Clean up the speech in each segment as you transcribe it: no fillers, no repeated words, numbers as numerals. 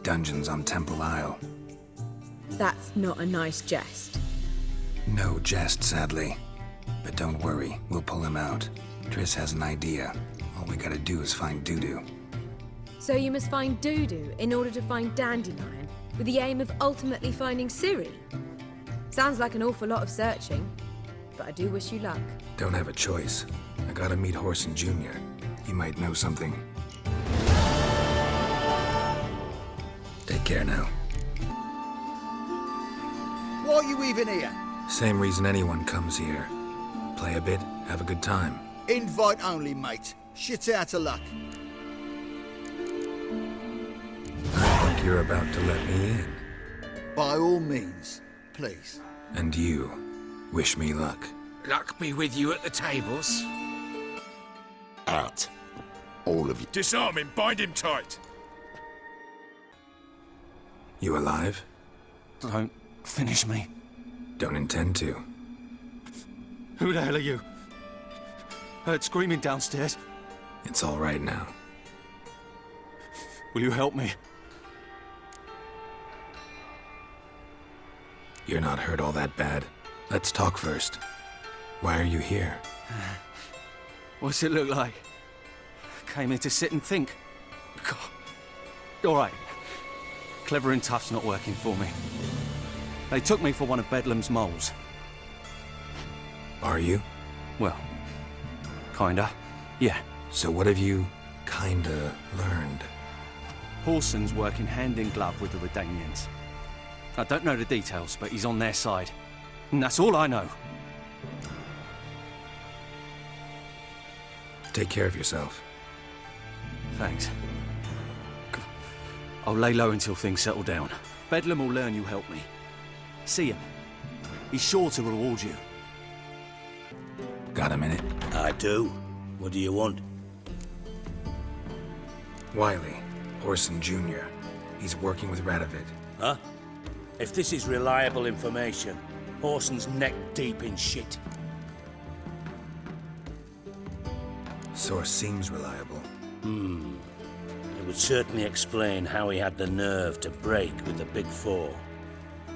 dungeons on Temple Isle. That's not a nice jest. No jest, sadly. But don't worry, we'll pull him out. Triss has an idea. All we gotta do is find Dudu. So you must find Dudu in order to find Dandelion, with the aim of ultimately finding Ciri? Sounds like an awful lot of searching, but I do wish you luck. Don't have a choice. I gotta meet Whoreson Jr. He might know something. Take care now. Why are you even here? Same reason anyone comes here. Play a bit, have a good time. Invite only, mate. Shit out of luck. I think you're about to let me in. By all means, please. And you, wish me luck. Luck be with you at the tables. Out. All of you. Disarm him, bind him tight. You alive? Don't finish me. Don't intend to. Who the hell are you? Heard screaming downstairs. It's all right now. Will you help me? You're not hurt all that bad. Let's talk first. Why are you here? What's it look like? Came here to sit and think. God. All right. Clever and tough's not working for me. They took me for one of Bedlam's moles. Are you? Well, kinda. Yeah. So what have you kinda learned? Whoreson's working hand in glove with the Redanians. I don't know the details, but he's on their side. And that's all I know. Take care of yourself. Thanks. I'll lay low until things settle down. Bedlam will learn you helped me. See him. He's sure to reward you. Got a minute? I do. What do you want? Wiley, Whoreson Jr. He's working with Radovid. Huh? If this is reliable information, Whoreson's neck deep in shit. Source seems reliable. It would certainly explain how he had the nerve to break with the Big Four.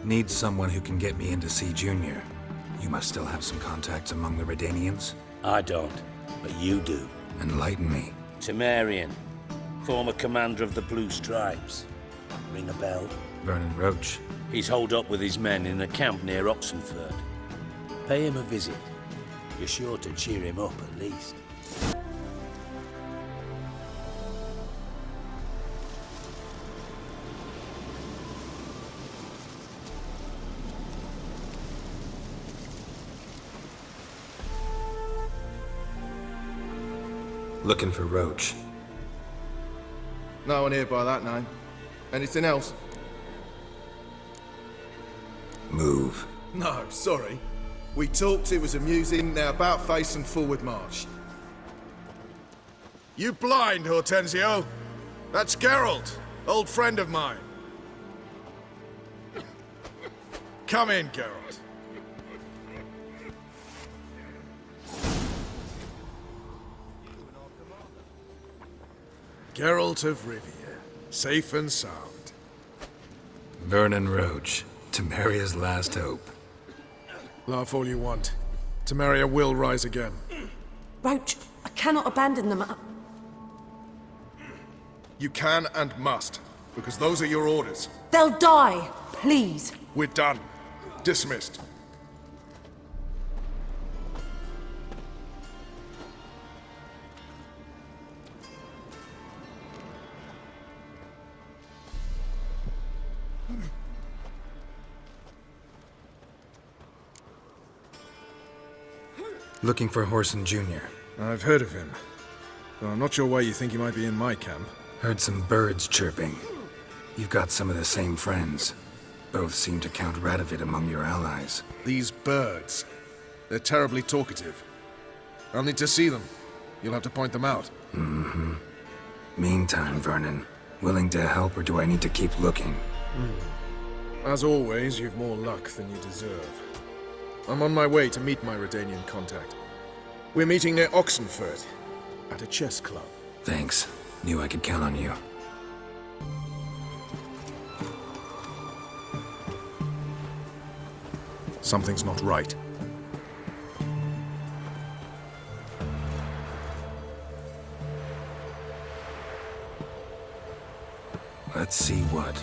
Need someone who can get me in to see Junior. You must still have some contacts among the Redanians? I don't, but you do. Enlighten me. Temerian, former commander of the Blue Stripes. Ring a bell? Vernon Roach. He's holed up with his men in a camp near Oxenford. Pay him a visit. You're sure to cheer him up, at least. Looking for Roach. No one here by that name. Anything else? Move. No, sorry. We talked, it was amusing, now about face and forward march. You blind, Hortensio? That's Geralt, old friend of mine. Come in, Geralt. Geralt of Rivia, safe and sound. Vernon Roach. Temeria's last hope. Laugh all you want. Temeria will rise again. Roach, I cannot abandon them. You can and must, because those are your orders. They'll die, please. We're done. Dismissed. Looking for Whoreson Jr. I've heard of him, though I'm not sure why you think he might be in my camp. Heard some birds chirping. You've got some of the same friends. Both seem to count Radovid among your allies. These birds. They're terribly talkative. I'll need to see them. You'll have to point them out. Mm-hmm. Meantime, Vernon, willing to help or do I need to keep looking? As always, you've more luck than you deserve. I'm on my way to meet my Redanian contact. We're meeting near Oxenford, at a chess club. Thanks. Knew I could count on you. Something's not right. Let's see what.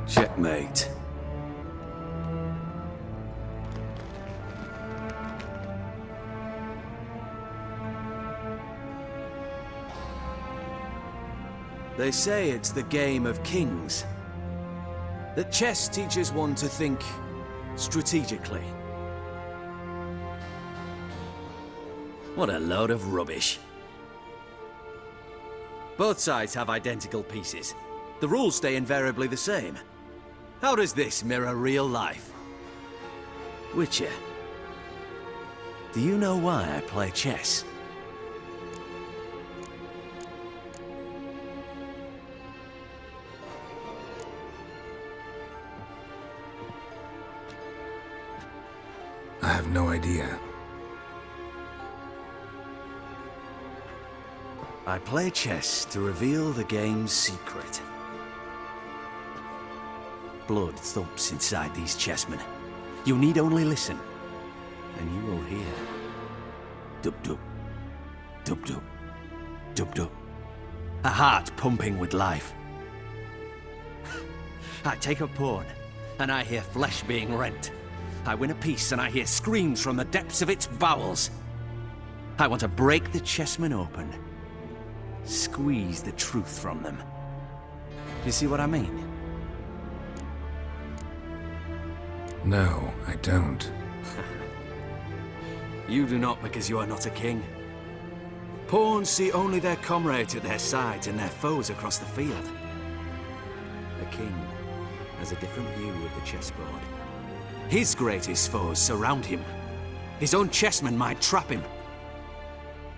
Checkmate. They say it's the game of kings. That chess teaches one to think strategically. What a load of rubbish. Both sides have identical pieces. The rules stay invariably the same. How does this mirror real life? Witcher, do you know why I play chess? I have no idea. I play chess to reveal the game's secret. Blood thumps inside these chessmen. You need only listen, and you will hear dub-dub, dub-dub, dub-dub. A heart pumping with life. I take a pawn, and I hear flesh being rent. I win a piece, and I hear screams from the depths of its bowels. I want to break the chessmen open. Squeeze the truth from them. You see what I mean? No, I don't. You do not because you are not a king. Pawns see only their comrades at their sides and their foes across the field. A king has a different view of the chessboard. His greatest foes surround him. His own chessmen might trap him.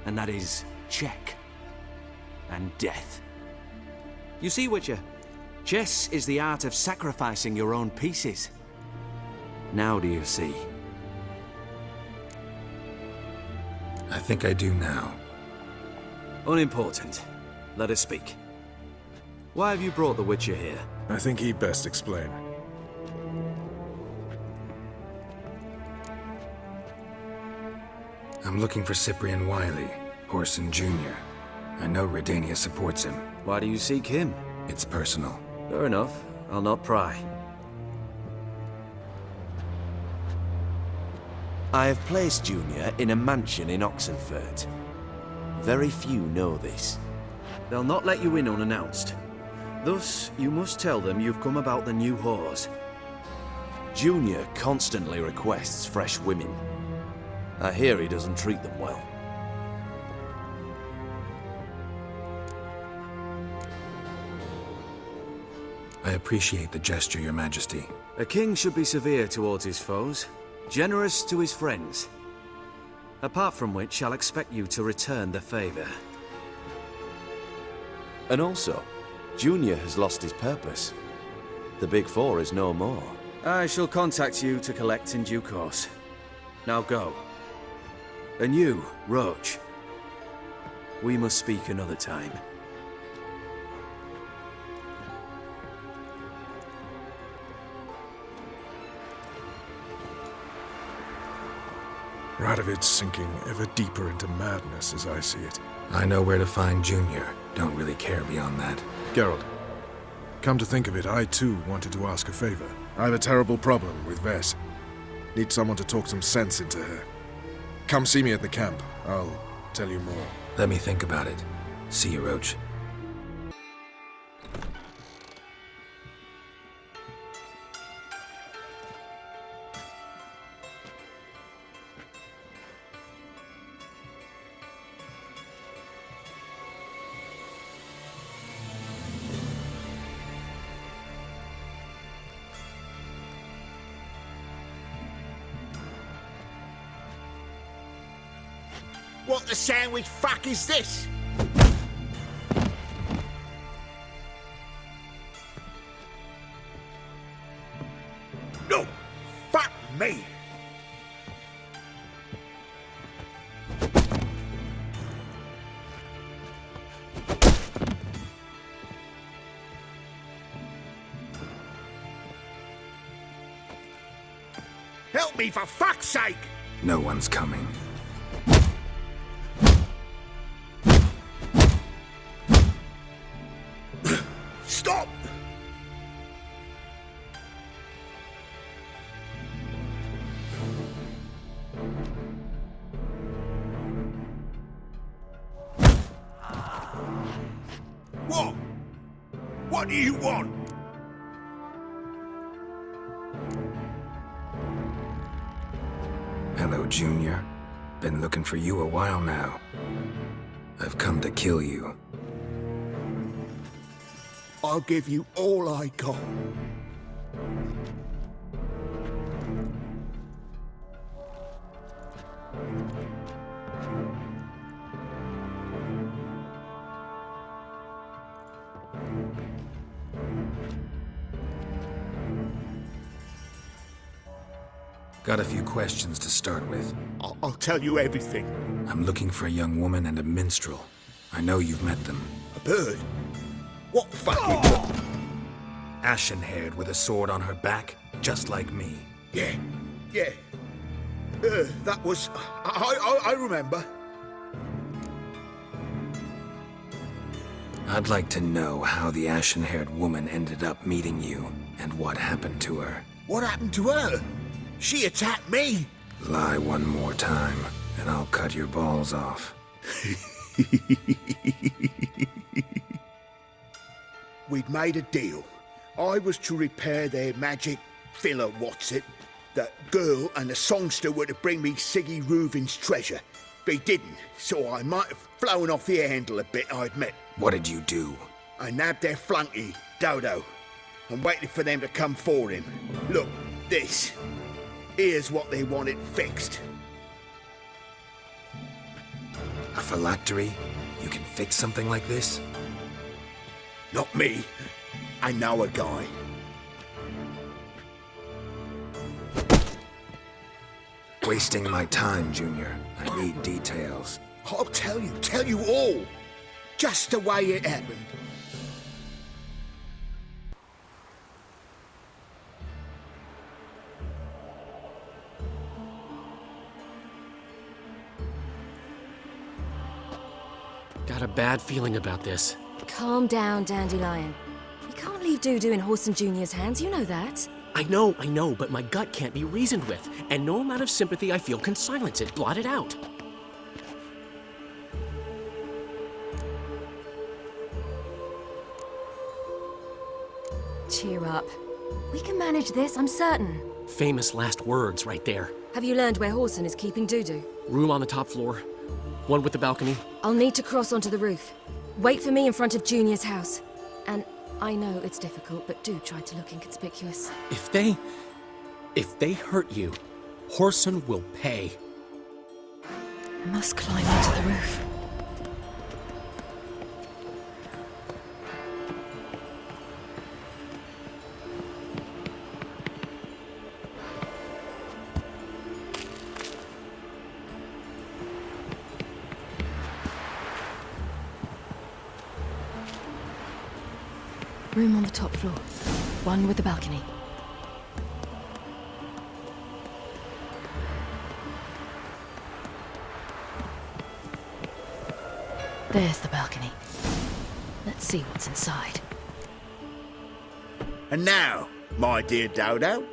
And that is check and death. You see, Witcher, chess is the art of sacrificing your own pieces. Now do you see? I think I do now. Unimportant. Let us speak. Why have you brought the Witcher here? I think he'd best explain. I'm looking for Cyprian Wiley, Whoreson Jr. I know Redania supports him. Why do you seek him? It's personal. Fair enough. I'll not pry. I have placed Junior in a mansion in Oxenfurt. Very few know this. They'll not let you in unannounced. Thus, you must tell them you've come about the new whores. Junior constantly requests fresh women. I hear he doesn't treat them well. I appreciate the gesture, Your Majesty. A king should be severe towards his foes, generous to his friends. Apart from which, I'll expect you to return the favor. And also, Junior has lost his purpose. The Big Four is no more. I shall contact you to collect in due course. Now go. And you, Roach. We must speak another time. Radovid's sinking ever deeper into madness as I see it. I know where to find Junior. Don't really care beyond that. Geralt, come to think of it, I too wanted to ask a favor. I have a terrible problem with Vess. Need someone to talk some sense into her. Come see me at the camp. I'll tell you more. Let me think about it. See you, Roach. What the sandwich fuck is this? No! Fuck me! Help me, for fuck's sake! No one's coming. Stop! What? What do you want? Hello, Junior. Been looking for you a while now. I've come to kill you. I'll give you all I got. Got a few questions to start with. I'll tell you everything. I'm looking for a young woman and a minstrel. I know you've met them. A bird? What fucking... Ashen-haired with a sword on her back, just like me. Yeah. That was... I remember. I'd like to know how the ashen-haired woman ended up meeting you, and what happened to her. What happened to her? She attacked me. Lie one more time, and I'll cut your balls off. We'd made a deal. I was to repair their magic filler, That girl and the songster were to bring me Siggy Reuven's treasure. They didn't, so I might have flown off the handle a bit, I admit. What did you do? I nabbed their flunky, Dodo, and waited for them to come for him. Look, this. Here's what they wanted fixed. A phylactery? You can fix something like this? Not me. I know a guy. Wasting my time, Junior. I need details. I'll tell you all. Just the way it happened. Got a bad feeling about this. Calm down, Dandelion. You can't leave Dudu in Horson Jr.'s hands, you know that. I know, but my gut can't be reasoned with, and no amount of sympathy I feel can silence it, blot it out. Cheer up. We can manage this, I'm certain. Famous last words right there. Have you learned where Horson is keeping Dudu? Room on the top floor. One with the balcony. I'll need to cross onto the roof. Wait for me in front of Junior's house. And I know it's difficult, but do try to look inconspicuous. If they hurt you, Horson will pay. I must climb onto the roof. Room on the top floor. One with the balcony. There's the balcony. Let's see what's inside. And now, my dear Dodo,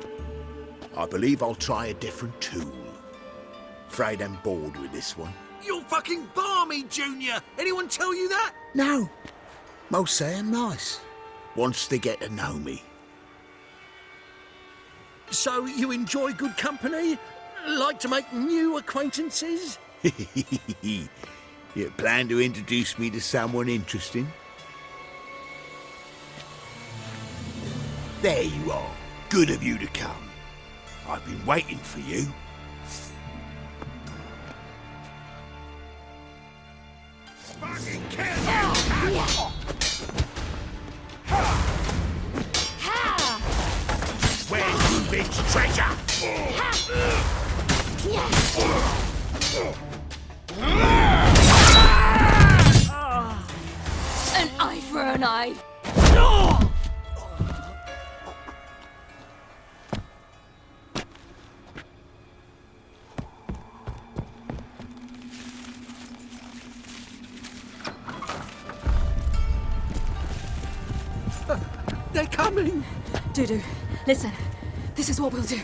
I believe I'll try a different tool. Afraid I'm bored with this one. You're fucking balmy, Junior! Anyone tell you that? No. Most say I'm nice. Once they get to know me. So you enjoy good company? Like to make new acquaintances? You plan to introduce me to someone interesting? There you are. Good of you to come. I've been waiting for you. Reuven's treasure! An eye for an eye. They're coming! Dudu, listen. This is what we'll do.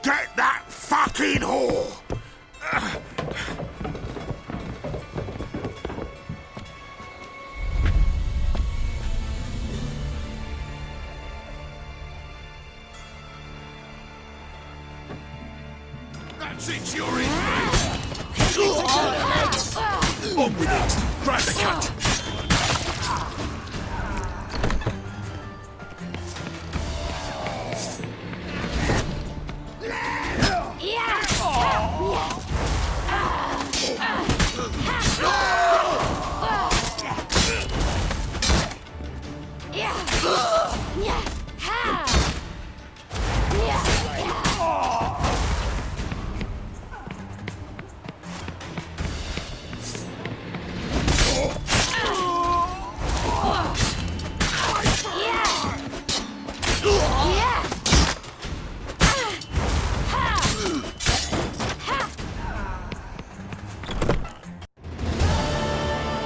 Get that fucking whore! That's it, you're in, mate. On with it. Grab the cunt.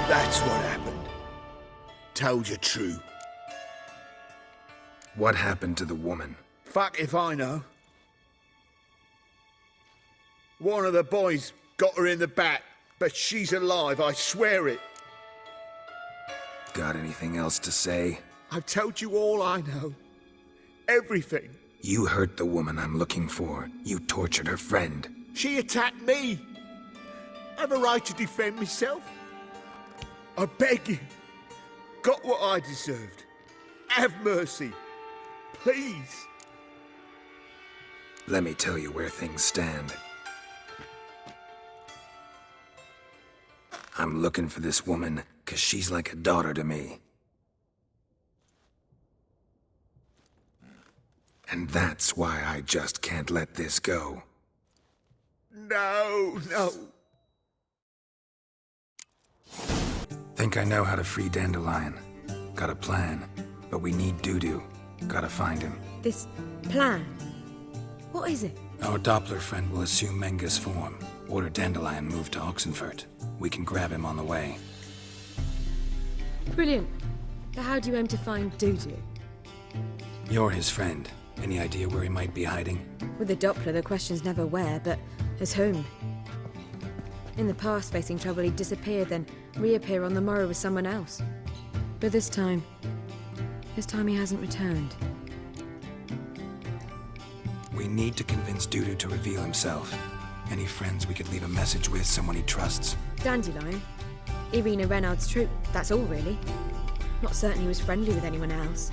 That's what happened. Told you true. What happened to the woman? Fuck if I know. One of the boys got her in the back, but she's alive, I swear it. Got anything else to say? I've told you all I know. Everything. You hurt the woman I'm looking for. You tortured her friend. She attacked me. Have a right to defend myself. I beg you. Got what I deserved. Have mercy. Please. Let me tell you where things stand. I'm looking for this woman, 'cause she's like a daughter to me. And that's why I just can't let this go. No, no. Think I know how to free Dandelion. Got a plan, but we need Dudu. Gotta find him. This plan? What is it? Our Doppler friend will assume Menga's form. Order Dandelion move to Oxenfurt. We can grab him on the way. Brilliant. But how do you aim to find Dudu? You're his friend. Any idea where he might be hiding? With the Doppler, the question's never where, but as whom. In the past, facing trouble, he'd disappear, then reappear on the morrow with someone else. But this time he hasn't returned. We need to convince Dudu to reveal himself. Any friends we could leave a message with, someone he trusts? Dandelion? Irina Renard's troop, that's all really. Not certain he was friendly with anyone else.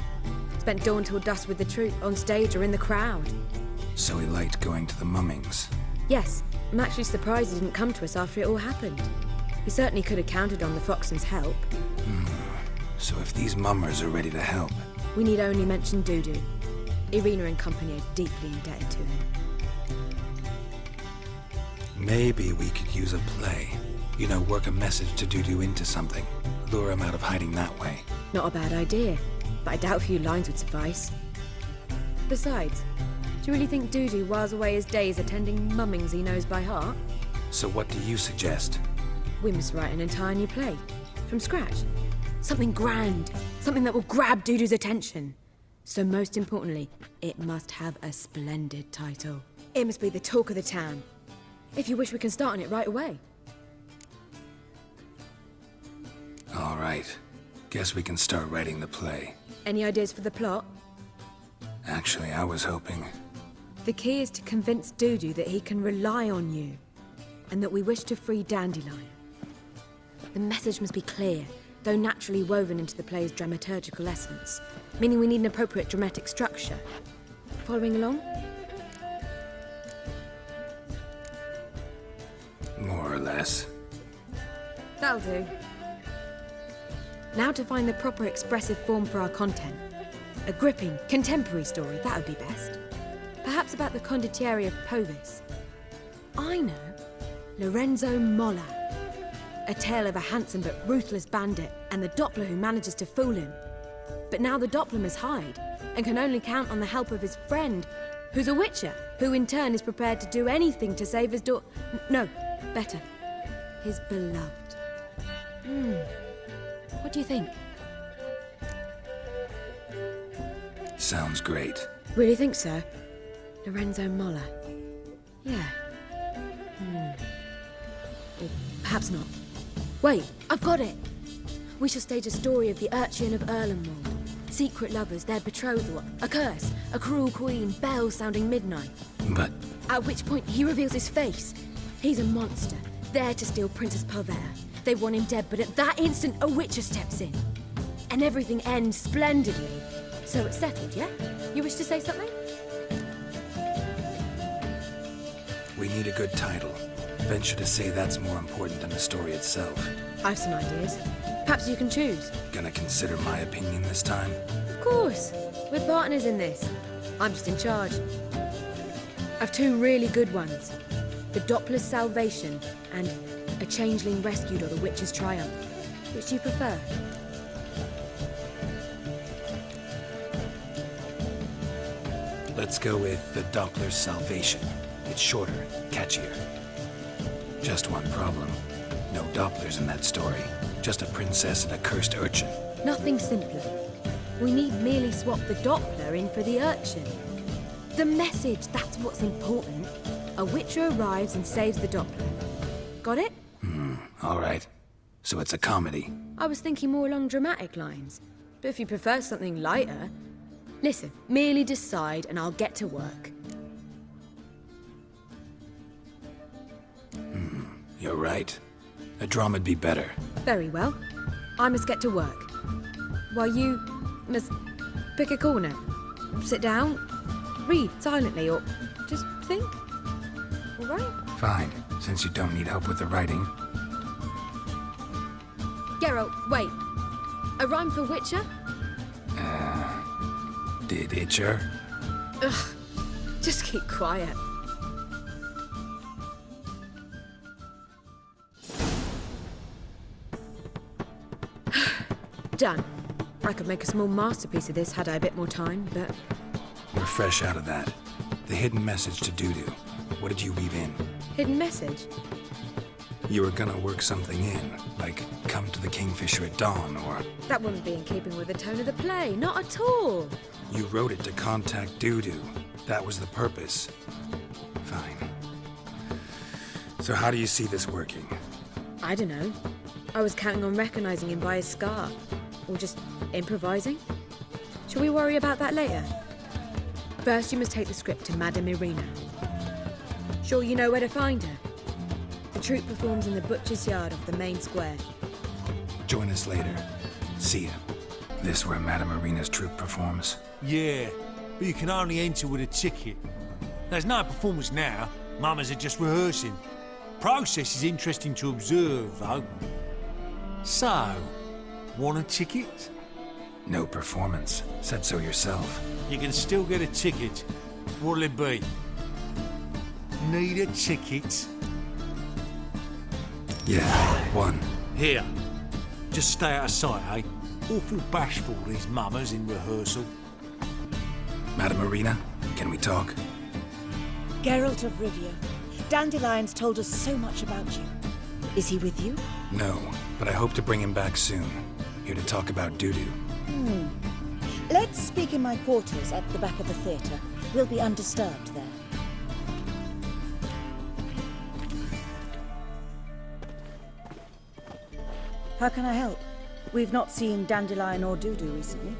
Spent dawn till dusk with the troupe, on stage or in the crowd. So he liked going to the mummings. Yes, I'm actually surprised he didn't come to us after it all happened. He certainly could have counted on the Foxton's help. So if these mummers are ready to help... We need only mention Dudu. Irina and company are deeply indebted to him. Maybe we could use a play. You know, work a message to Dudu into something. Lure him out of hiding that way. Not a bad idea, but I doubt a few lines would suffice. Besides, do you really think Dudu whiles away his days attending mummings he knows by heart? So what do you suggest? We must write an entire new play. From scratch. Something grand. Something that will grab Dudu's attention. So most importantly, it must have a splendid title. It must be the talk of the town. If you wish, we can start on it right away. All right. Guess we can start writing the play. Any ideas for the plot? Actually, I was hoping... The key is to convince Dudu that he can rely on you, and that we wish to free Dandelion. The message must be clear, though naturally woven into the play's dramaturgical essence, meaning we need an appropriate dramatic structure. Following along? More or less. That'll do. Now to find the proper expressive form for our content. A gripping, contemporary story, that would be best. Perhaps about the condottieri of Povis. I know. Lorenzo Molla. A tale of a handsome but ruthless bandit and the Doppler who manages to fool him. But now the Doppler must hide and can only count on the help of his friend, who's a witcher, who in turn is prepared to do anything to save his no, better, his beloved. What do you think? Sounds great. Really think so? Lorenzo Molla. Yeah. Or perhaps not. Wait, I've got it! We shall stage a story of the Urchin of Erlenwald. Secret lovers, their betrothal, a curse, a cruel queen, bells sounding midnight. But At which point he reveals his face. He's a monster, there to steal Princess Pavera. They want him dead, but at that instant a witcher steps in. And everything ends splendidly. So it's settled, yeah? You wish to say something? we need a good title. Venture to say that's more important than the story itself. I've some ideas. Perhaps you can choose. Gonna consider my opinion this time? Of course. We're partners in this. I'm just in charge. I've two really good ones. The Doppler's Salvation and A Changeling Rescued or The Witch's Triumph. Which do you prefer? Let's go with the Doppler's Salvation. It's shorter, catchier. Just one problem. No Dopplers in that story. Just a princess and a cursed urchin. Nothing simpler. We need merely swap the Doppler in for the urchin. The message, that's what's important. A witcher arrives and saves the Doppler. Got it? All right. So it's a comedy. I was thinking more along dramatic lines. But if you prefer something lighter... Listen, merely decide and I'll get to work. You're right. A drama'd be better. Very well. I must get to work. While you must pick a corner. Sit down, read silently, or just think. All right? Fine, since you don't need help with the writing. Geralt, wait. A rhyme for Witcher? Did Itcher? Ugh. Just keep quiet. Done. I could make a small masterpiece of this had I a bit more time, but... We're fresh out of that. The hidden message to Dudu. What did you weave in? Hidden message? You were gonna work something in, like come to the Kingfisher at dawn, or... That wouldn't be in keeping with the tone of the play, not at all. You wrote it to contact Dudu. That was the purpose. Fine. So how do you see this working? I don't know. I was counting on recognizing him by his scar. Or just improvising. Shall we worry about that later? First, you must take the script to Madame Irina. Sure you know where to find her? The troupe performs in the butcher's yard off the main square. Join us later. See ya. This where Madame Irina's troupe performs? Yeah, but you can only enter with a ticket. There's no performance now. Mamas are just rehearsing. Process is interesting to observe, though. So, want a ticket? No performance. Said so yourself. You can still get a ticket. What'll it be? Need a ticket? Yeah, one. Here. Just stay out of sight, eh? Awful bashful, these mamas in rehearsal. Madame Irina, can we talk? Geralt of Rivia. Dandelion's told us so much about you. Is he with you? No, but I hope to bring him back soon. Here to talk about Dudu. Let's speak in my quarters at the back of the theatre. We'll be undisturbed there. How can I help? We've not seen Dandelion or Dudu recently.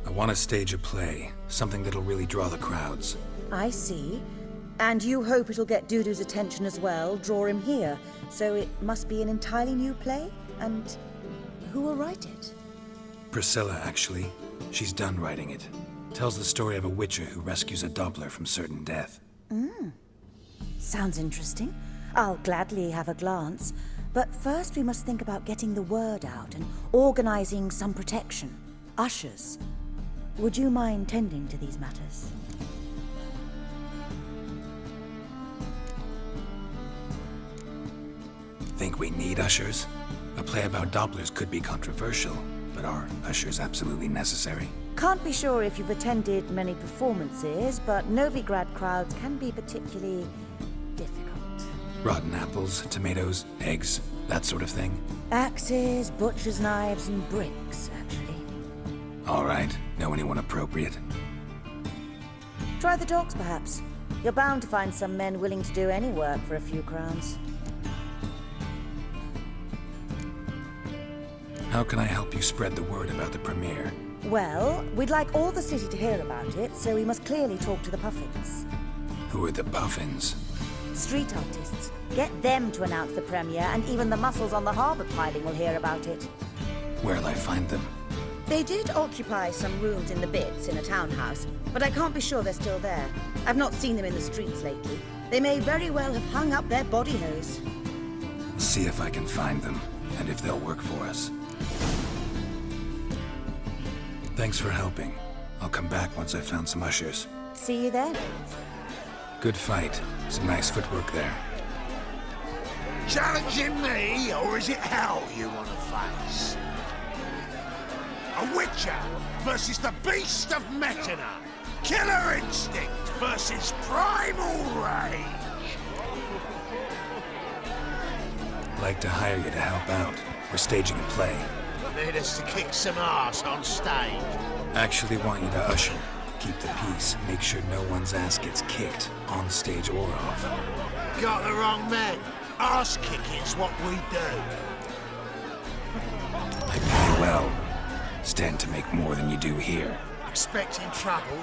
I want to stage a play. Something that'll really draw the crowds. I see. And you hope it'll get Dudu's attention as well, draw him here. So it must be an entirely new play? And who will write it? Priscilla, actually. She's done writing it. Tells the story of a witcher who rescues a Doppler from certain death. Sounds interesting. I'll gladly have a glance. But first we must think about getting the word out and organizing some protection. Ushers. Would you mind tending to these matters? Think we need ushers? A play about Dopplers could be controversial, but are ushers absolutely necessary? Can't be sure if you've attended many performances, but Novigrad crowds can be particularly difficult. Rotten apples, tomatoes, eggs, that sort of thing? Axes, butcher's knives, and bricks, actually. All right. Know anyone appropriate? Try the dogs, perhaps. You're bound to find some men willing to do any work for a few crowns. How can I help you spread the word about the premiere? Well, we'd like all the city to hear about it, so we must clearly talk to the Puffins. Who are the Puffins? Street artists. Get them to announce the premiere, and even the muscles on the harbour piling will hear about it. Where'll I find them? They did occupy some rooms in the Bits in a townhouse, but I can't be sure they're still there. I've not seen them in the streets lately. They may very well have hung up their body hose. See if I can find them, and if they'll work for us. Thanks for helping. I'll come back once I've found some ushers. See you then. Good fight. Some nice footwork there. Challenging me, or is it hell you want to face? A Witcher versus the Beast of Metina. Killer instinct versus primal rage. Like to hire you to help out. We're staging a play. Need us to kick some ass on stage. Actually want you to usher. Keep the peace. Make sure no one's ass gets kicked, on stage or off. Got the wrong man. Ass kicking's what we do. I pay well. Stand to make more than you do here. Expecting trouble?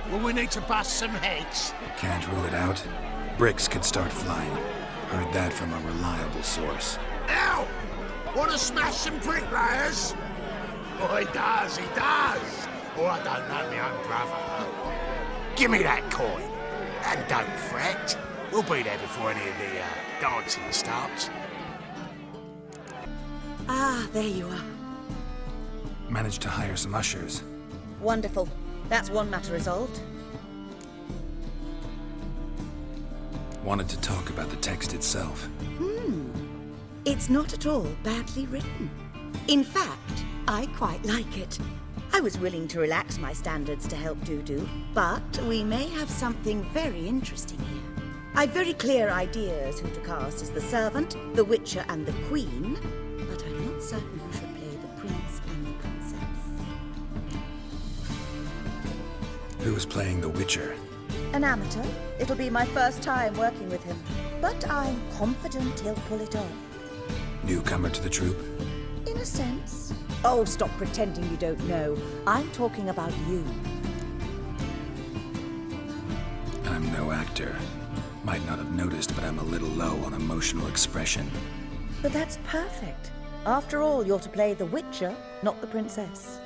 Will we need to bust some heads? Can't rule it out. Bricks could start flying. Heard that from a reliable source. Ow! Want to smash some bricklayers? Oh, he does. Oh, I don't know my own brother. Give me that coin. And don't fret. We'll be there before any of the dancing starts. Ah, there you are. Managed to hire some ushers. Wonderful. That's one matter resolved. Wanted to talk about the text itself. It's not at all badly written. In fact, I quite like it. I was willing to relax my standards to help Dudu, but we may have something very interesting here. I've very clear ideas who to cast as the Servant, the Witcher, and the Queen, but I'm not certain who should play the Prince and the Princess. Who's playing the Witcher? An amateur. It'll be my first time working with him, but I'm confident he'll pull it off. Newcomer to the troupe? In a sense. Oh, stop pretending you don't know. I'm talking about you. I'm no actor. Might not have noticed, but I'm a little low on emotional expression. But that's perfect. After all, you're to play the Witcher, not the Princess.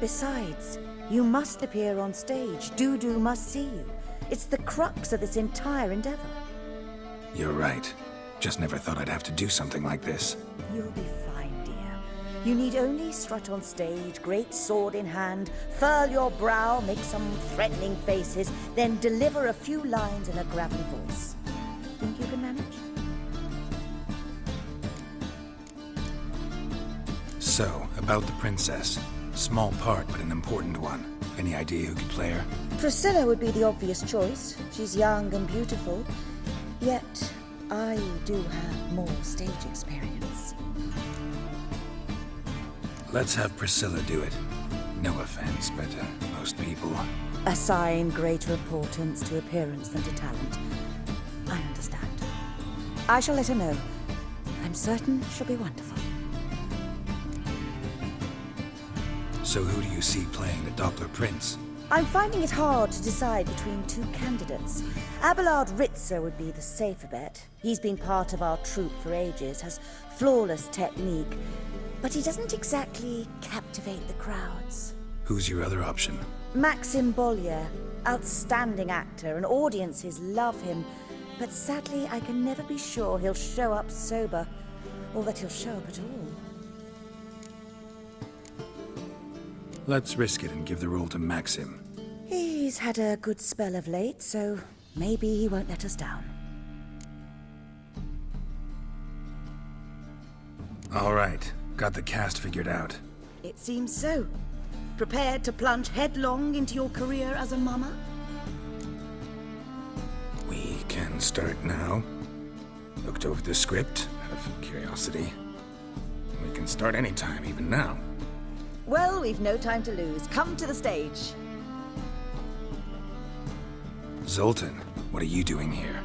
Besides, you must appear on stage. Dudu must see you. It's the crux of this entire endeavor. You're right. Just never thought I'd have to do something like this. You'll be fine, dear. You need only strut on stage, great sword in hand, furl your brow, make some threatening faces, then deliver a few lines in a gravelly voice. Think you can manage? So, about the princess. Small part, but an important one. Any idea who could play her? Priscilla would be the obvious choice. She's young and beautiful. Yet, I do have more stage experience. Let's have Priscilla do it. No offense, but most people... Assign greater importance to appearance than to talent. I understand. I shall let her know. I'm certain she'll be wonderful. So who do you see playing the Doppler Prince? I'm finding it hard to decide between two candidates. Abelard Ritzer would be the safer bet. He's been part of our troupe for ages, has flawless technique, but he doesn't exactly captivate the crowds. Who's your other option? Maxim Bollier, outstanding actor, and audiences love him, But sadly, I can never be sure he'll show up sober, or that he'll show up at all. Let's risk it and give the role to Maxim. He's had a good spell of late, so maybe he won't let us down. All right, got the cast figured out. It seems so. Prepared to plunge headlong into your career as a mama? We can start now. Looked over the script, out of curiosity. We can start anytime, even now. Well, we've no time to lose. Come to the stage. Zoltan, what are you doing here?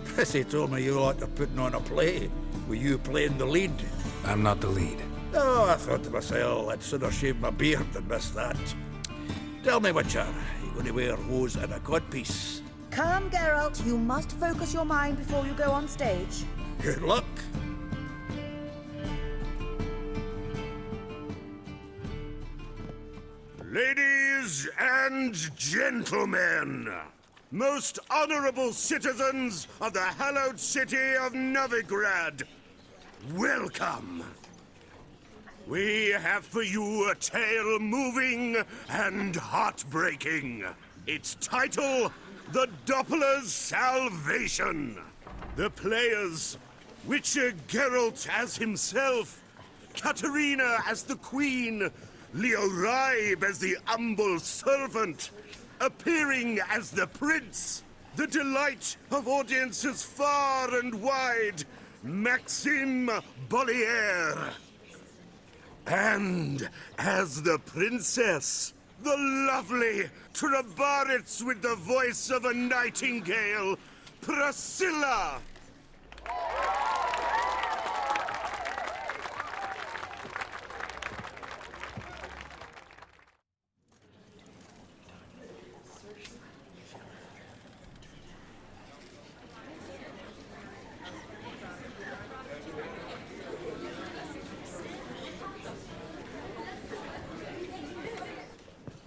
Prissy told me you like to putting on a play. Were you playing the lead? I'm not the lead. Oh, I thought to myself, I'd sooner shave my beard than miss that. Tell me, Witcher, you going to wear hose and a codpiece? Come, Geralt. You must focus your mind before you go on stage. Good luck. Ladies and gentlemen, most honorable citizens of the hallowed city of Novigrad, welcome. We have for you a tale moving and heartbreaking. Its title, The Doppler's Salvation. The players, Witcher Geralt as himself, Katarina as the Queen, Leo Raib as the humble servant, appearing as the Prince, the delight of audiences far and wide, Maxime Bollier. And as the Princess, the lovely Trabaritz with the voice of a nightingale, Priscilla.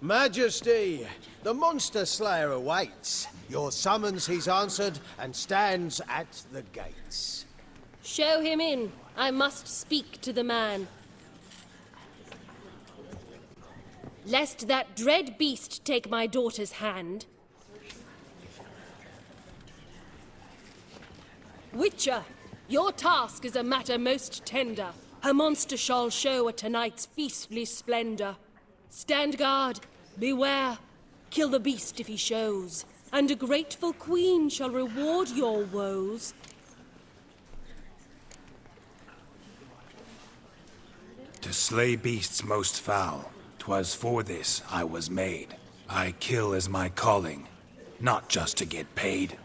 Majesty, the Monster Slayer awaits. Your summons he's answered and stands at the gates. Show him in. I must speak to the man. Lest that dread beast take my daughter's hand. Witcher, your task is a matter most tender. Her monster shall show at tonight's feastly splendor. Stand guard, beware, kill the beast if he shows, and a grateful queen shall reward your woes. To slay beasts most foul, 'twas for this I was made. I kill as my calling, not just to get paid.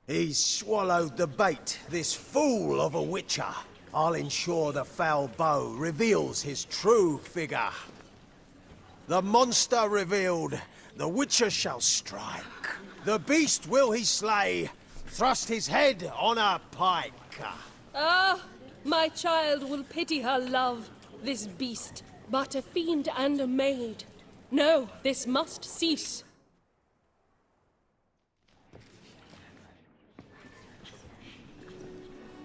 He's swallowed the bait, this fool of a Witcher. I'll ensure the foul bow reveals his true figure. The monster revealed, the Witcher shall strike. The beast will he slay, thrust his head on a pike. Ah, my child will pity her love, this beast, but a fiend and a maid. No, this must cease.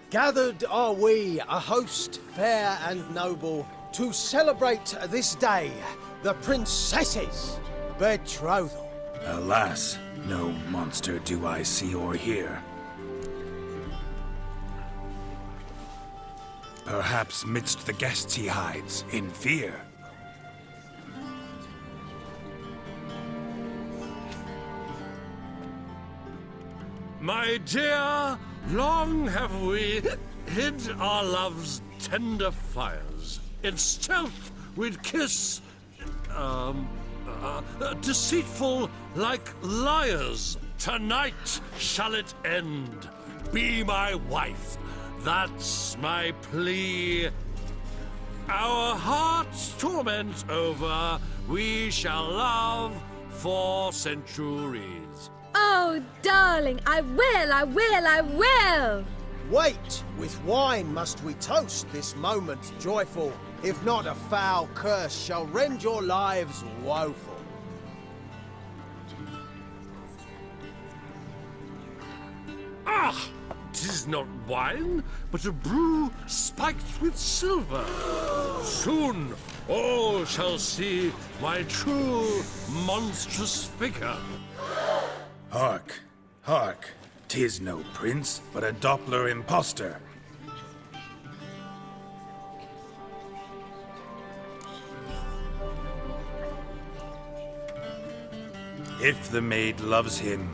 Gathered are we, a host fair and noble, to celebrate this day, the princess's betrothal. Alas, no monster do I see or hear. Perhaps midst the guests he hides, in fear. My dear, long have we hid our love's tender fires. In stealth we'd kiss, deceitful like liars. Tonight shall it end. Be my wife, that's my plea. Our hearts' torment over, we shall love for centuries. Oh, darling, I will, I will, I will! Wait, with wine must we toast this moment joyful. If not, a foul curse shall rend your lives woeful. Ah! 'Tis not wine, but a brew spiked with silver. Soon all shall see my true monstrous figure. Hark, hark. 'Tis no prince, but a Doppler impostor. If the maid loves him,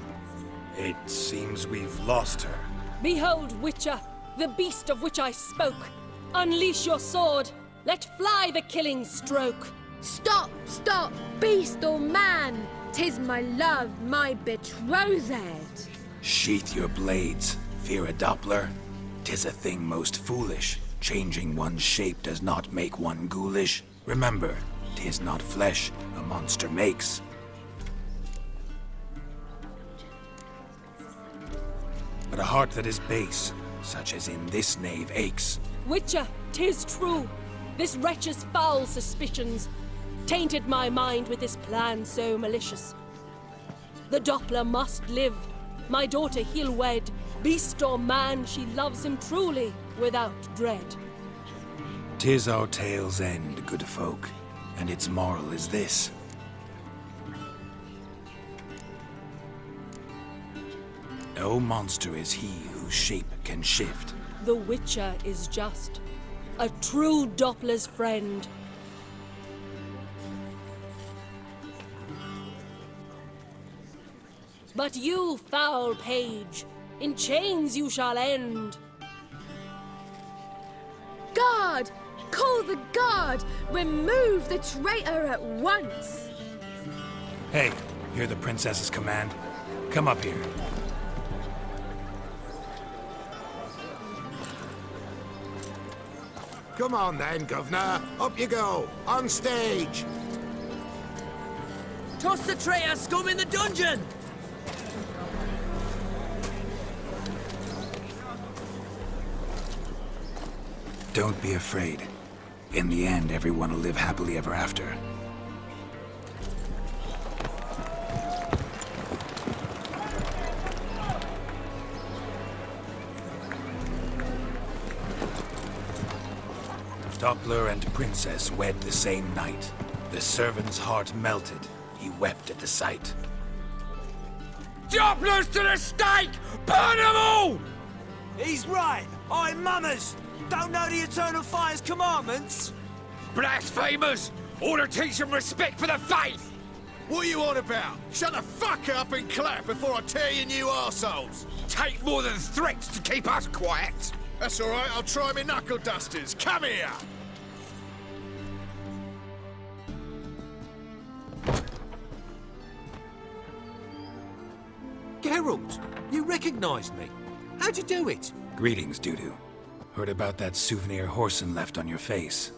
it seems we've lost her. Behold, Witcher, the beast of which I spoke. Unleash your sword. Let fly the killing stroke. Stop, stop, beast or man! 'Tis my love, my betrothed. Sheath your blades, fear a Doppler. 'Tis a thing most foolish. Changing one's shape does not make one ghoulish. Remember, 'tis not flesh a monster makes. But a heart that is base, such as in this knave aches. Witcher, 'tis true. This wretch's foul suspicions tainted my mind with this plan so malicious. The Doppler must live. My daughter he'll wed. Beast or man, she loves him truly, without dread. 'Tis our tale's end, good folk, and its moral is this. No monster is he whose shape can shift. The Witcher is just a true Doppler's friend. But you, foul page, in chains you shall end. Guard! Call the guard! Remove the traitor at once! Hey, hear the princess's command? Come up here. Come on then, Governor. Up you go. On stage. Toss the traitor scum in the dungeon! Don't be afraid. In the end, everyone will live happily ever after. Doppler and princess wed the same night. The servant's heart melted. He wept at the sight. Dopplers to the stake! Burn them all! He's right. I'm mummers. Don't know the Eternal Fire's commandments? Blasphemers! Ought to teach them respect for the faith! What are you on about? Shut the fuck up and clap before I tear you new arseholes! Take more than threats to keep us quiet! That's all right, I'll try my knuckle dusters. Come here! Geralt, you recognized me. How'd you do it? Greetings, Dudu. Heard about that souvenir Whoreson left on your face.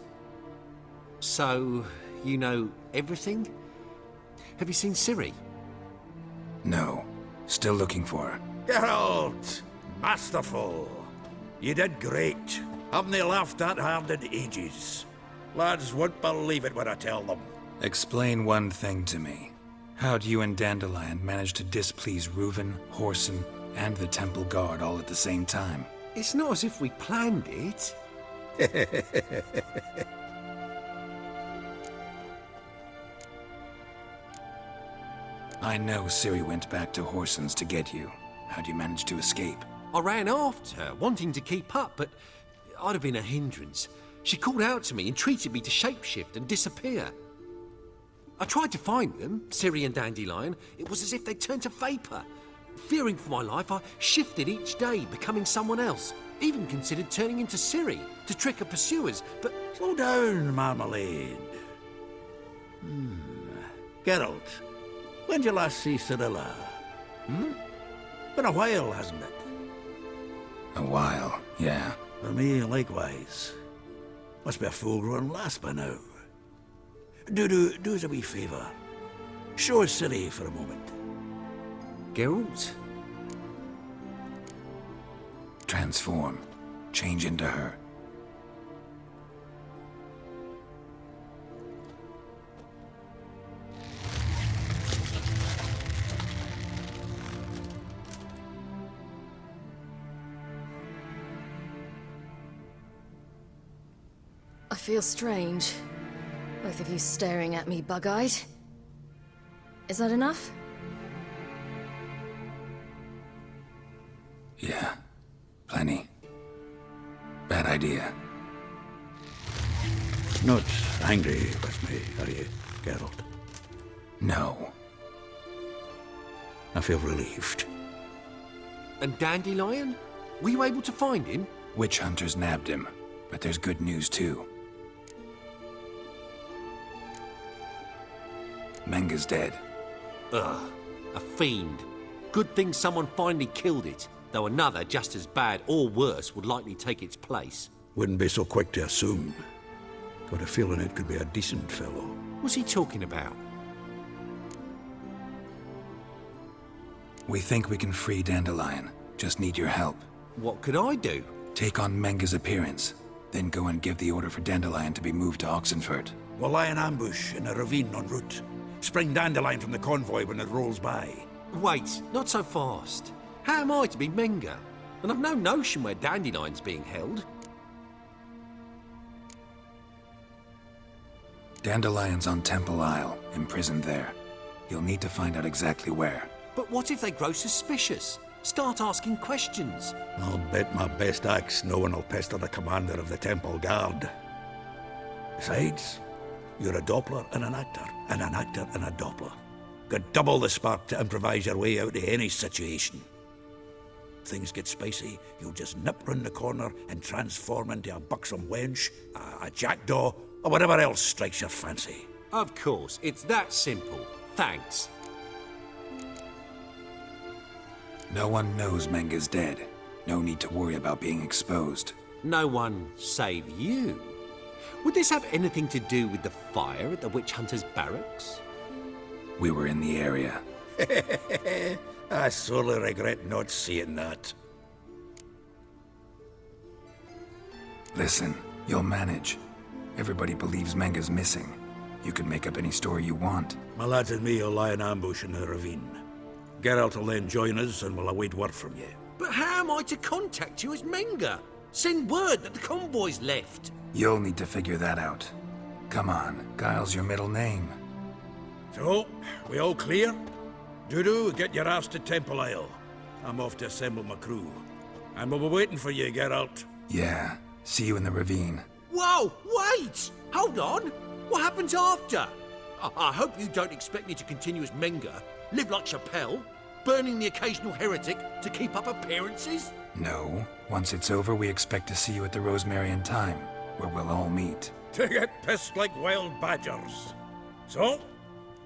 So, you know everything? Have you seen Ciri? No. Still looking for her. Geralt! Masterful! You did great. Haven't they laughed that hard in ages? Lads won't believe it when I tell them. Explain one thing to me. How'd you and Dandelion manage to displease Reuven, Whoreson, and the Temple Guard all at the same time? It's not as if we planned it. I know Ciri went back to Whoreson's to get you. How'd you manage to escape? I ran after her, wanting to keep up, but I'd have been a hindrance. She called out to me, entreated me to shapeshift and disappear. I tried to find them, Ciri and Dandelion. It was as if they'd turned to vapor. Fearing for my life, I shifted each day, becoming someone else. Even considered turning into Ciri to trick her pursuers, but... Slow down, Marmalade. Geralt, when'd you last see Cyrilla? Been a while, hasn't it? A while, yeah. For me, likewise. Must be a full-grown lass by now. Do us a wee favour. Show us Ciri for a moment. Geralt? Transform. Change into her. I feel strange. Both of you staring at me bug-eyed. Is that enough? Yeah, plenty. Bad idea. Not angry with me, are you, Geralt? No. I feel relieved. And Dandelion? Were you able to find him? Witch hunters nabbed him, but there's good news too. Menga's dead. Ugh, a fiend. Good thing someone finally killed it, though another just as bad or worse would likely take its place. Wouldn't be so quick to assume. Got a feeling it could be a decent fellow. What's he talking about? We think we can free Dandelion. Just need your help. What could I do? Take on Menga's appearance, then go and give the order for Dandelion to be moved to Oxenfurt. We'll lie in ambush in a ravine en route. Spring Dandelion from the convoy when it rolls by. Wait, not so fast. How am I to be Menga? And I've no notion where Dandelion's being held. Dandelion's on Temple Isle, imprisoned there. You'll need to find out exactly where. But what if they grow suspicious? Start asking questions. I'll bet my best axe no one will pester the commander of the Temple Guard. Besides, you're a Doppler and an actor and a Doppler. Got double the spark to improvise your way out of any situation. Things get spicy, you'll just nip round the corner and transform into a buxom wench, a jackdaw, or whatever else strikes your fancy. Of course, it's that simple. Thanks. No one knows Menga's dead. No need to worry about being exposed. No one save you. Would this have anything to do with the fire at the witch hunters' barracks? We were in the area. I sorely regret not seeing that. Listen, you'll manage. Everybody believes Menga's missing. You can make up any story you want. My lads and me will lie in ambush in the ravine. Geralt will then join us and we'll await word from you. But how am I to contact you as Menga? Send word that the convoy's left. You'll need to figure that out. Come on, Guile's your middle name. So, we all clear? Dudu, get your ass to Temple Isle. I'm off to assemble my crew. And we'll be waiting for you, Geralt. Yeah, see you in the ravine. Whoa, wait! Hold on! What happens after? I hope you don't expect me to continue as Menga, live like Chappelle, burning the occasional heretic to keep up appearances? No. Once it's over, we expect to see you at the Rosemary in Time, where we'll all meet. To get pissed like wild badgers. So,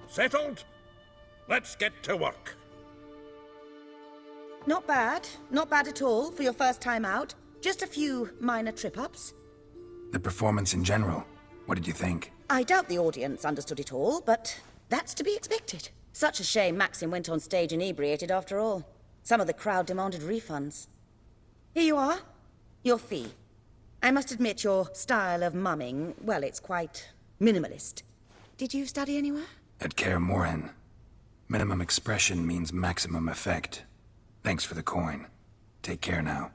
settled? Let's get to work. Not bad. Not bad at all for your first time out. Just a few minor trip-ups. The performance in general, what did you think? I doubt the audience understood it all, but that's to be expected. Such a shame Maxim went on stage inebriated after all. Some of the crowd demanded refunds. Here you are. Your fee. I must admit your style of mumming, well, it's quite minimalist. Did you study anywhere? At Kaer Morhen. Minimum expression means maximum effect. Thanks for the coin. Take care now.